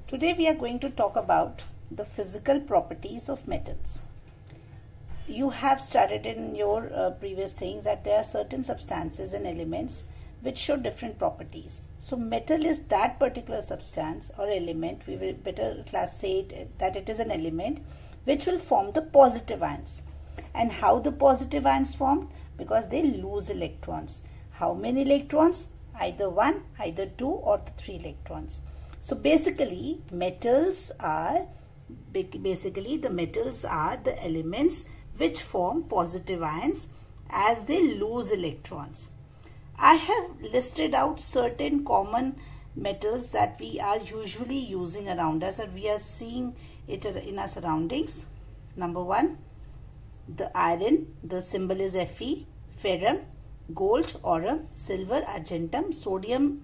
Today we are going to talk about the physical properties of metals. You have studied in your previous things that there are certain substances and elements which show different properties. So metal is that particular substance or element, we will better say that it is an element which will form the positive ions. And how the positive ions form? Because they lose electrons. How many electrons? Either 1, either 2 or the 3 electrons. So basically metals are the elements which form positive ions as they lose electrons. I have listed out certain common metals that we are usually using around us and we are seeing it in our surroundings. Number 1, the iron, the symbol is Fe, ferrum, gold, aurum, silver, argentum, sodium,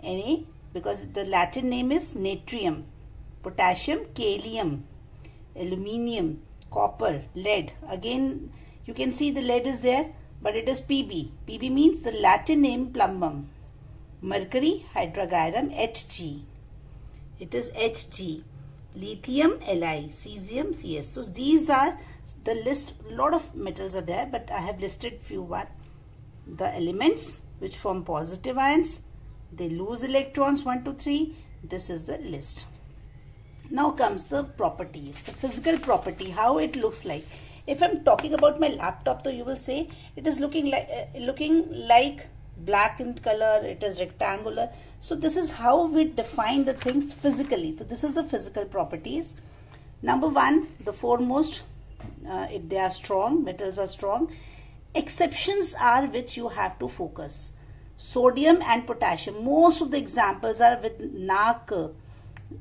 Na, because the Latin name is natrium, potassium, kalium, aluminium, copper, lead. Again, you can see the lead is there, but it is Pb. Pb means the Latin name plumbum. Mercury, hydrogyrum, Hg. It is Hg. Lithium, Li, cesium, Cs. So these are the list. A lot of metals are there, but I have listed few one. The elements which form positive ions, they lose electrons 1 to 3. This is the list. Now comes the properties, the physical property, how it looks like. If I'm talking about my laptop, so you will say it is looking like black in color, it is rectangular. So this is how we define the things physically. So this is the physical properties. Number 1, the foremost, they are strong, metals are strong. Exceptions are which you have to focus. Sodium and potassium. Most of the examples are with NaK,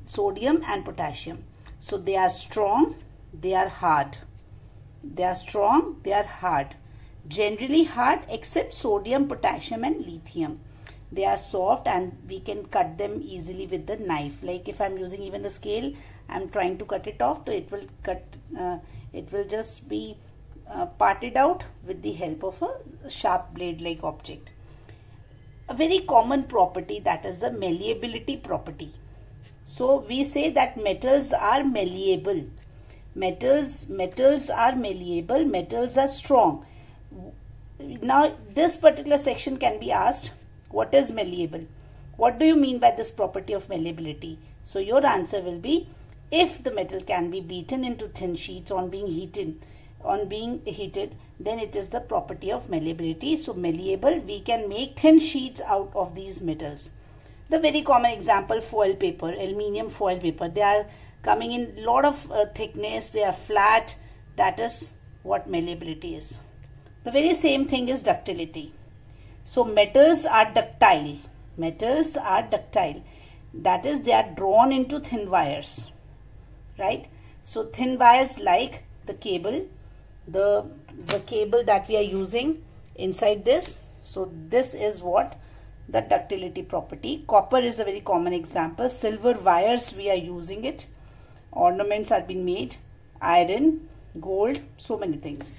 sodium and potassium. So they are strong, they are hard. They are strong, they are hard. Generally hard except sodium, potassium and lithium. They are soft and we can cut them easily with the knife. Like if I'm using even the scale, I'm trying to cut it off, so it will cut. It will just be parted out with the help of a sharp blade-like object. A very common property, that is the malleability property. So we say that metals are malleable. Metals are malleable. Metals are strong. Now this particular section can be asked, what is malleable? What do you mean by this property of malleability? So your answer will be, if the metal can be beaten into thin sheets on being heated, then it is the property of malleability. So malleable, we can make thin sheets out of these metals. The very common example, foil paper, aluminium foil paper. They are coming in lot of thickness. They are flat. That is what malleability is. The very same thing is ductility. So metals are ductile. Metals are ductile. That is, they are drawn into thin wires. Right? So thin wires like the cable. The cable that we are using inside this. So this is what the ductility property. Copper is a very common example. Silver wires, we are using it. Ornaments are being made. Iron, gold, so many things.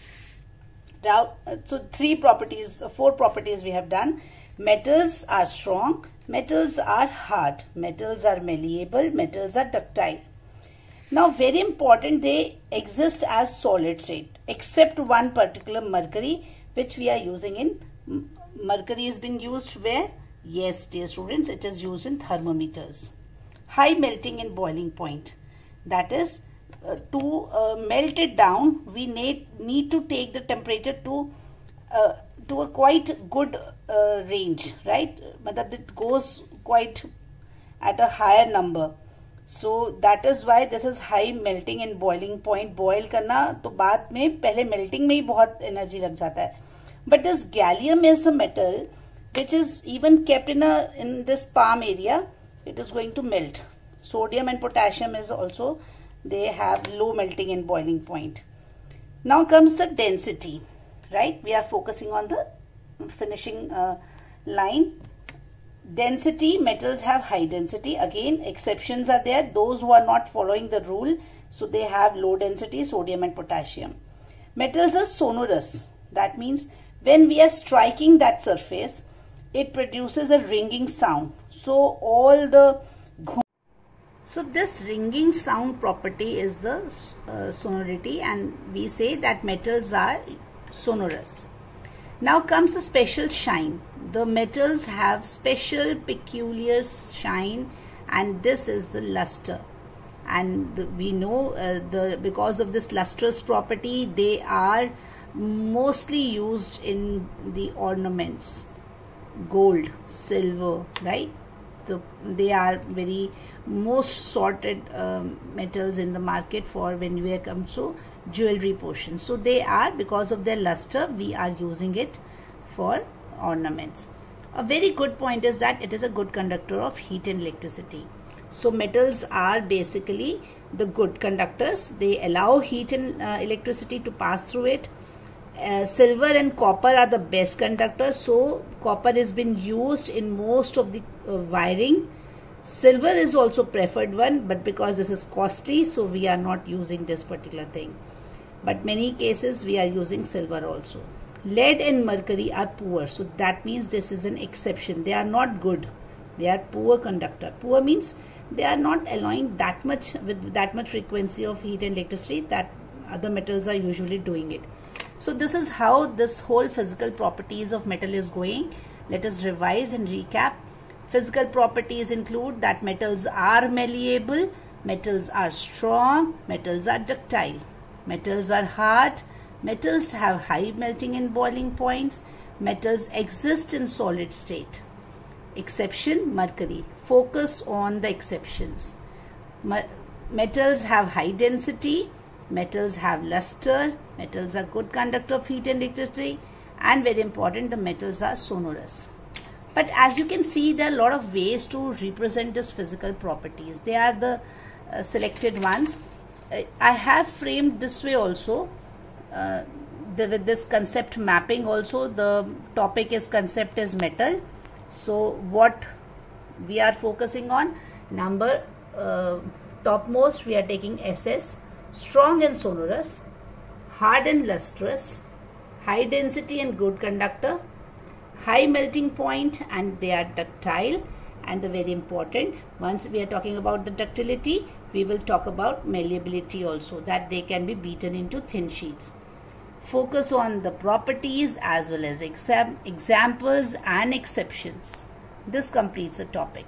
Now, so 4 properties we have done. Metals are strong. Metals are hard. Metals are malleable. Metals are ductile. Now very important, they exist as solid state except one particular mercury which we are using in. Mercury is being used where? Yes, dear students, it is used in thermometers. High melting and boiling point. That is, to melt it down, we need to take the temperature to a quite good range, right? But it goes quite at a higher number. So that is why this is high melting and boiling point. Boil करना तो बाद में पहले melting में ही बहुत energy लग जाता है. But this gallium is a metal which is even kept in this palm area. It is going to melt. Sodium and potassium is also, they have low melting and boiling point. Now comes the density, right? We are focusing on the finishing line. Density, metals have high density. Again, exceptions are there. Those who are not following the rule, so they have low density, sodium and potassium. Metals are sonorous. That means when we are striking that surface, it produces a ringing sound. So all the So this ringing sound property is the sonority, and we say that metals are sonorous. Now comes a special shine. The metals have special peculiar shine, and this is the luster. And we know because of this lustrous property, they are mostly used in the ornaments, gold, silver, right? So they are very most sorted metals in the market for when we come to jewelry portion. So they are, because of their luster, we are using it for ornaments. A very good point is that it is a good conductor of heat and electricity. So metals are basically the good conductors. They allow heat and electricity to pass through it. Silver and copper are the best conductors, so copper has been used in most of the wiring. Silver is also preferred one, but because this is costly, so we are not using this particular thing. But many cases we are using silver also. Lead and mercury are poor, so that means this is an exception. They are not good. They are poor conductor. Poor means they are not allowing that much with that much frequency of heat and electricity that other metals are usually doing it. So this is how this whole physical properties of metal is going. Let us revise and recap. Physical properties include that metals are malleable, metals are strong, metals are ductile, metals are hard, metals have high melting and boiling points, metals exist in solid state. Exception, mercury. Focus on the exceptions. Metals have high density, metals have luster, metals are good conductor of heat and electricity, and very important, the metals are sonorous. But as you can see, there are a lot of ways to represent this physical properties. They are the selected ones. I have framed this way also, with this concept mapping also. The topic is concept is metal. So what we are focusing on, number topmost we are taking SS, strong and sonorous, hard and lustrous, high density and good conductor, high melting point, and they are ductile. And the very important, once we are talking about the ductility, we will talk about malleability also, that they can be beaten into thin sheets. Focus on the properties as well as examples and exceptions. This completes the topic.